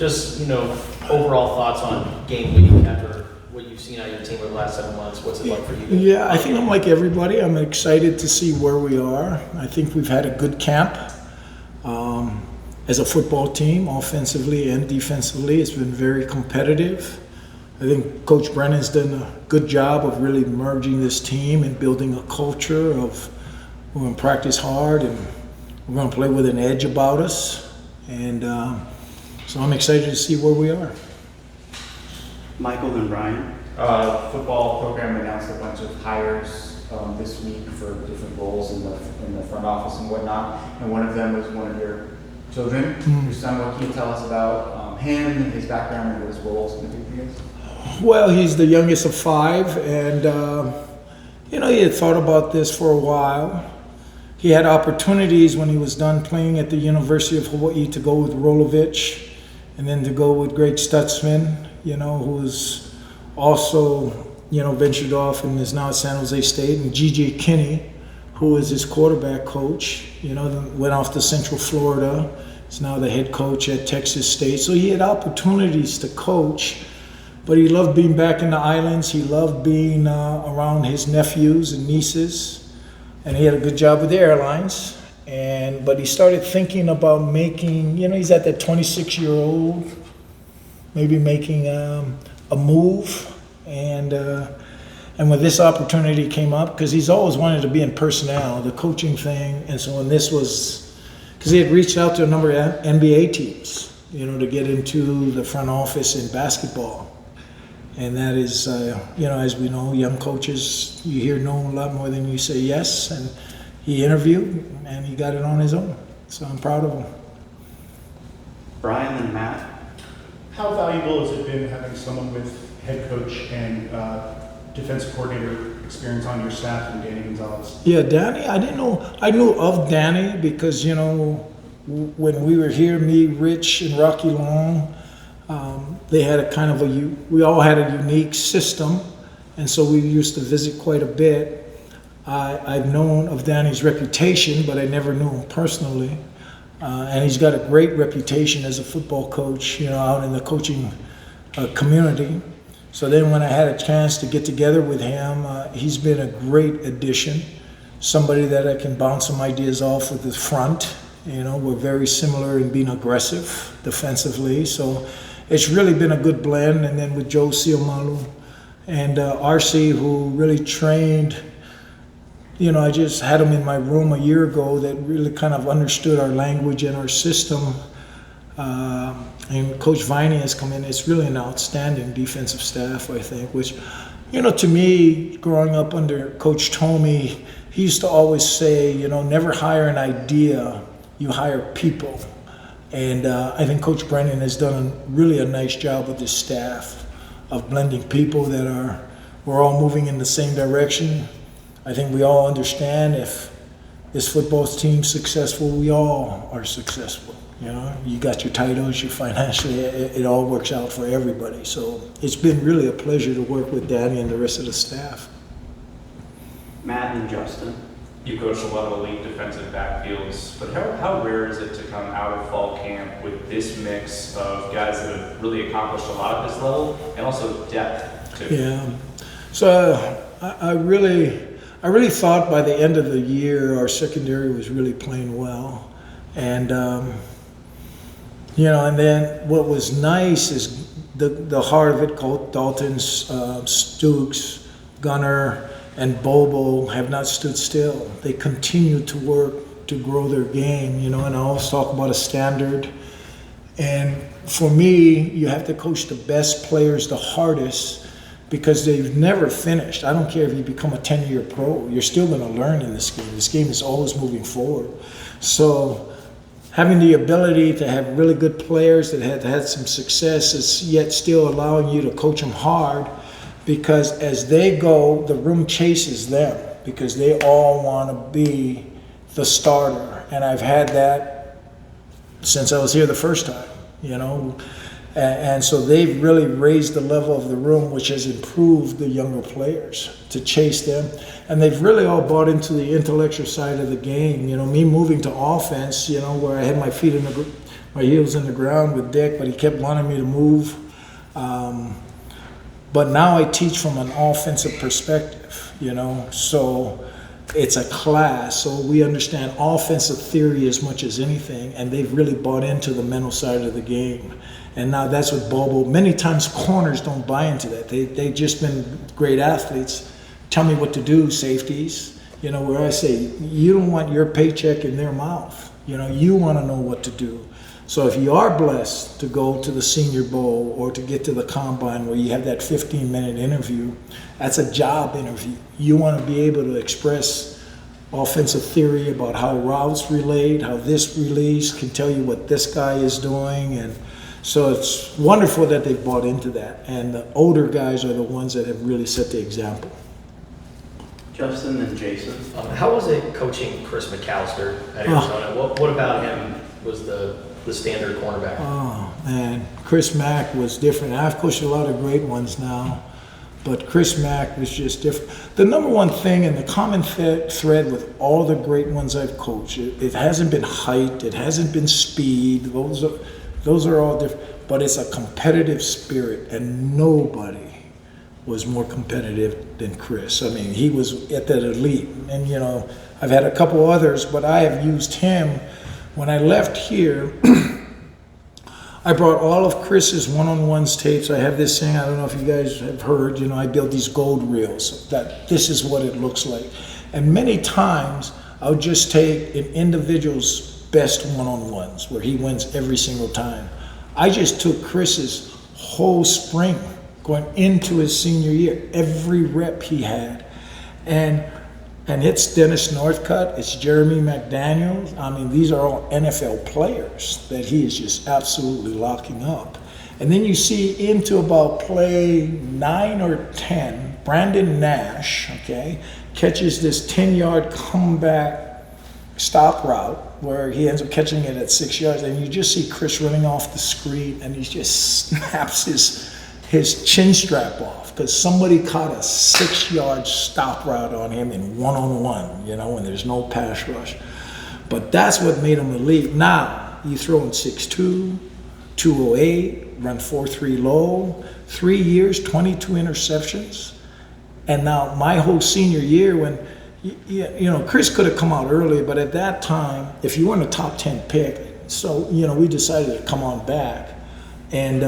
Just, overall thoughts on game week after what you've seen out of your team over the last 7 months. What's it like for you? Yeah, I think I'm like everybody. I'm excited to see where we are. I think we've had a good camp as a football team, offensively and defensively. It's been very competitive. I think Coach Brennan's done a good job of really merging this team and building a culture of we're going to practice hard and we're going to play with an edge about us. And so I'm excited to see where we are. Michael and Brian. Football program announced a bunch of hires this week for different roles in the front office and whatnot. And one of them was one of your children, your son. What can you tell us about him, his background, and what his role is going to be for you guys? Well, he's the youngest of 5, and he had thought about this for a while. He had opportunities when he was done playing at the University of Hawaii to go with Rolovich, and then to go with Greg Stutzman, who's also, ventured off and is now at San Jose State, and G.J. Kinney, who is his quarterback coach, went off to Central Florida. He's now the head coach at Texas State. So he had opportunities to coach, but he loved being back in the islands. He loved being around his nephews and nieces, and he had a good job with the airlines. But he started thinking about making, he's at that 26-year-old, maybe making a move. And when this opportunity came up, because he's always wanted to be in personnel, the coaching thing, and so when this was, because he had reached out to a number of NBA teams, to get into the front office in basketball. And that is, as we know, young coaches, you hear no a lot more than you say yes. And he interviewed, and he got it on his own. So I'm proud of him. Brian and Matt. How valuable has it been having someone with head coach and defensive coordinator experience on your staff and Danny Gonzalez? Yeah, Danny, I knew of Danny because, when we were here, me, Rich, and Rocky Long, they had we all had a unique system, and so we used to visit quite a bit. I've known of Danny's reputation, but I never knew him personally. And he's got a great reputation as a football coach, out in the coaching community. So then when I had a chance to get together with him, he's been a great addition, somebody that I can bounce some ideas off with the front. We're very similar in being aggressive defensively. So it's really been a good blend. And then with Joe Siomalu and RC, who really trained, I just had him in my room a year ago that really kind of understood our language and our system. And Coach Viney has come in. It's really an outstanding defensive staff, I think, which, to me, growing up under Coach Tomey, he used to always say, never hire an idea, you hire people. And I think Coach Brennan has done really a nice job with his staff of blending people that we're all moving in the same direction. I think we all understand if this football team's successful, we all are successful. You got your titles, your financially, it all works out for everybody. So it's been really a pleasure to work with Danny and the rest of the staff. Matt and Justin. You coach a lot of elite defensive backfields, but how rare is it to come out of fall camp with this mix of guys that have really accomplished a lot at this level and also depth too? Yeah. So I really thought by the end of the year our secondary was really playing well. And and then what was nice is the heart of it, Dalton, Stooks, Gunner, and Bobo have not stood still. They continue to work to grow their game, and I always talk about a standard. And for me, you have to coach the best players the hardest because they've never finished. I don't care if you become a 10-year pro, you're still going to learn in this game. This game is always moving forward. So having the ability to have really good players that have had some success is yet still allowing you to coach them hard, because as they go, the room chases them because they all want to be the starter. And I've had that since I was here the first time, And so they've really raised the level of the room, which has improved the younger players to chase them. And they've really all bought into the intellectual side of the game. Me moving to offense, where I had my feet in my heels in the ground with Dick, but he kept wanting me to move. But now I teach from an offensive perspective, you know, so it's a class, so we understand offensive theory as much as anything, and they've really bought into the mental side of the game. And now that's what Bobo, many times corners don't buy into that. They've just been great athletes. Tell me what to do, safeties. You know, where I say, you don't want your paycheck in their mouth. You know, you want to know what to do. So if you are blessed to go to the Senior Bowl or to get to the Combine where you have that 15-minute interview, that's a job interview. You want to be able to express offensive theory about how routes relate, how this release can tell you what this guy is doing. And so it's wonderful that they've bought into that. And the older guys are the ones that have really set the example. Justin and Jason. How was it coaching Chris McAllister at Arizona? What about him was the standard cornerback? Oh, man. Chris Mack was different. I've coached a lot of great ones now, but Chris Mack was just different. The number one thing and the common thread with all the great ones I've coached, it hasn't been height, it hasn't been speed. Those are all different, but it's a competitive spirit, and nobody was more competitive than Chris. I mean, he was at that elite. And, you know, I've had a couple others, but I have used him. When I left here, I brought all of Chris's one-on-ones tapes. I have this thing, I don't know if you guys have heard, you know, I built these gold reels, that this is what it looks like. And many times, I would just take an individual's best one-on-ones, where he wins every single time. I just took Chris's whole spring, going into his senior year, every rep he had. And it's Dennis Northcutt, it's Jeremy McDaniels. I mean, these are all NFL players that he is just absolutely locking up. And then you see into about play 9 or 10, Brandon Nash, okay, catches this 10-yard comeback stop route where he ends up catching it at 6 yards, and you just see Chris running off the screen, and he just snaps his chin strap off because somebody caught a 6-yard stop route on him in one-on-one, you know, and there's no pass rush. But that's what made him elite. Now, you throw in 6'2", 208, run 4.3 low, 3 years, 22 interceptions. And now my whole senior year when, you know, Chris could have come out early, but at that time, if you weren't a top 10 pick, so, you know, we decided to come on back. And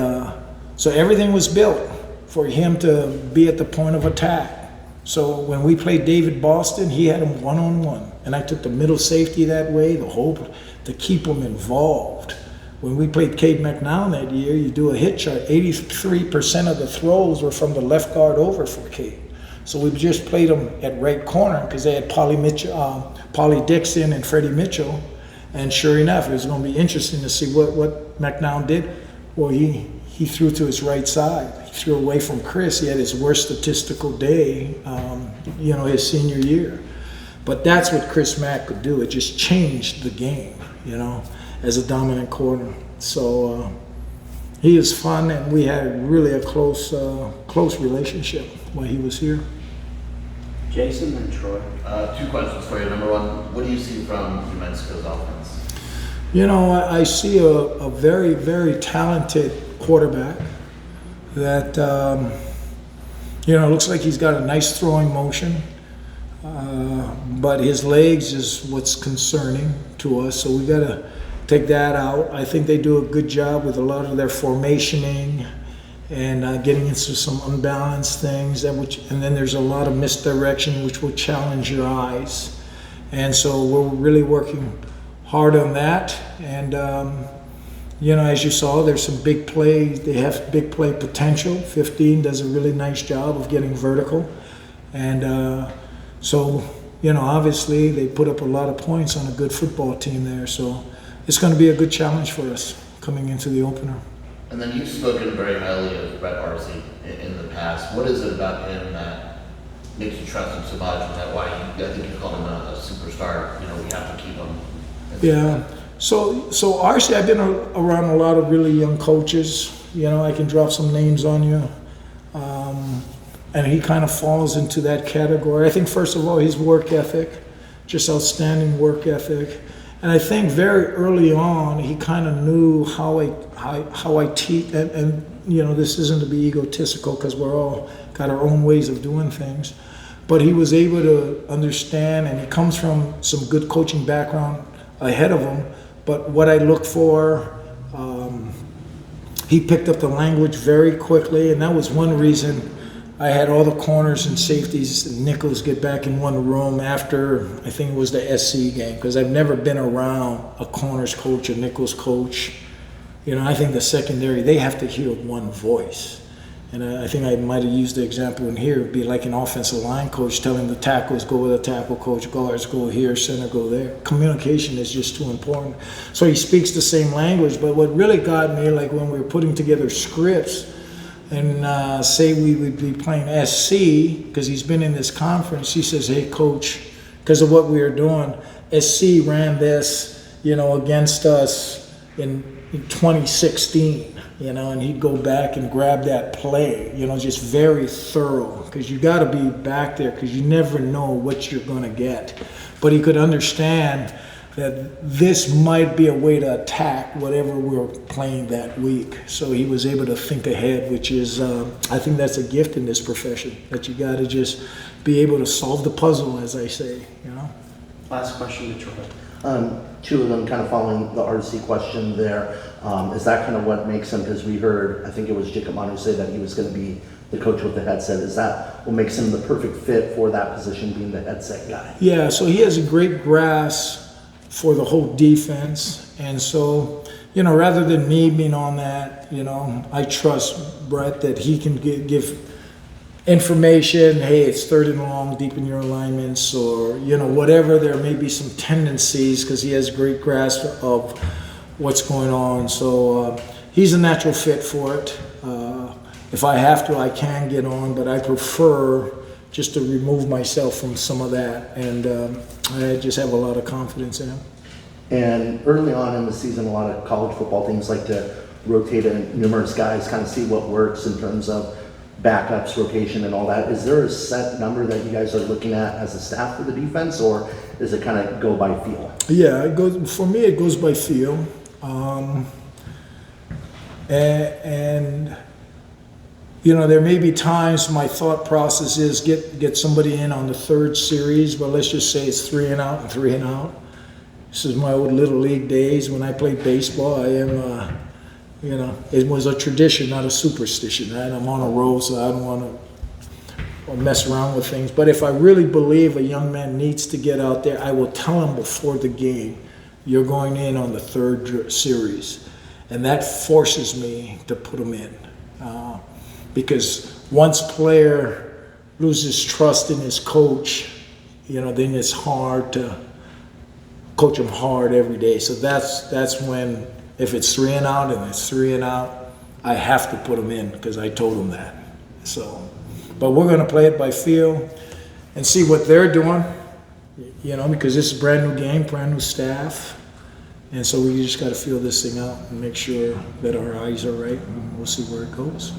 so everything was built for him to be at the point of attack. So when we played David Boston, he had him one-on-one. And I took the middle safety that way, the hope to keep him involved. When we played Cade McNown that year, you do a hit chart, 83% of the throws were from the left guard over for Cade. So we just played him at right corner because they had Paulie Dixon and Freddie Mitchell. And sure enough, it was going to be interesting to see what McNown did. Well, he threw to his right side. He threw away from Chris. He had his worst statistical day, you know, his senior year. But that's what Chris Mack could do. It just changed the game, you know, as a dominant corner. So he is fun, and we had really a close relationship while he was here. Jason and Troy. 2 questions for you. Number one, what do you see from New Mexico's offense? You know, I see a very, very talented quarterback that, you know, looks like he's got a nice throwing motion, but his legs is what's concerning to us, so we got to take that out. I think they do a good job with a lot of their formationing and getting into some unbalanced things, and then there's a lot of misdirection which will challenge your eyes. And so we're really working hard on that. And you know, as you saw, there's some big plays. They have big play potential. 15 does a really nice job of getting vertical. And so, you know, obviously they put up a lot of points on a good football team there. So it's going to be a good challenge for us coming into the opener. And then you've spoken very highly of Brett Arcee in the past. What is it about him that makes you trust him so much, and that why I think you call him a superstar? You know, we have to keep him. Yeah. So Arcee, I've been around a lot of really young coaches. You know, I can drop some names on you. And he kind of falls into that category. I think, first of all, his work ethic, just outstanding work ethic. And I think very early on, he kind of knew how I teach, and you know, this isn't to be egotistical because we're all got our own ways of doing things, but he was able to understand, and he comes from some good coaching background ahead of him. But what I look for, he picked up the language very quickly, and that was one reason I had all the corners and safeties and nickels get back in one room after, I think it was the SC game, because I've never been around a corners coach, a nickels coach. You know, I think the secondary, they have to hear one voice. And I think I might have used the example in here, it'd be like an offensive line coach telling the tackles, go with a tackle coach, guards go here, center go there. Communication is just too important. So he speaks the same language, but what really got me, like when we were putting together scripts, and say we would be playing SC, because he's been in this conference, he says, hey coach, because of what we were doing, SC ran this, you know, against us in 2016, you know, and he'd go back and grab that play, you know, just very thorough, because you got to be back there, because you never know what you're going to get. But he could understand that this might be a way to attack whatever we're playing that week. So he was able to think ahead, which is, I think that's a gift in this profession, that you got to just be able to solve the puzzle, as I say, you know. Last question to Troy. Two of them kind of following the RC question there. Is that kind of what makes him, because we heard, I think it was Jacob Manu say that he was going to be the coach with the headset. Is that what makes him the perfect fit for that position, being the headset guy? Yeah, so he has a great grasp for the whole defense. And so, you know, rather than me being on that, you know, I trust Brett that he can give information. Hey, it's 3rd and long, deep in your alignments, or, you know, whatever. There may be some tendencies because he has great grasp of what's going on. So he's a natural fit for it. If I have to, I can get on, but I prefer just to remove myself from some of that, and I just have a lot of confidence in him. And early on in the season, a lot of college football teams like to rotate in numerous guys, kind of see what works in terms of backups, rotation, and all that. Is there a set number that you guys are looking at as a staff for the defense, or does it kind of go by feel? Yeah, it goes, for me, it goes by feel. And you know, there may be times my thought process is get somebody in on the 3rd series, but let's just say it's 3 and out and 3 and out. This is my old Little League days when I played baseball. I am, you know, it was a tradition, not a superstition, right? I'm on a roll, so I don't want to mess around with things. But if I really believe a young man needs to get out there, I will tell him before the game, you're going in on the 3rd series. And that forces me to put him in. Because once a player loses trust in his coach, you know, then it's hard to coach him hard every day. So that's when, if it's 3 and out and it's 3 and out, I have to put him in because I told him that. So, but we're going to play it by feel and see what they're doing, you know, because this is a brand new game, brand new staff. And so we just got to feel this thing out and make sure that our eyes are right, and we'll see where it goes.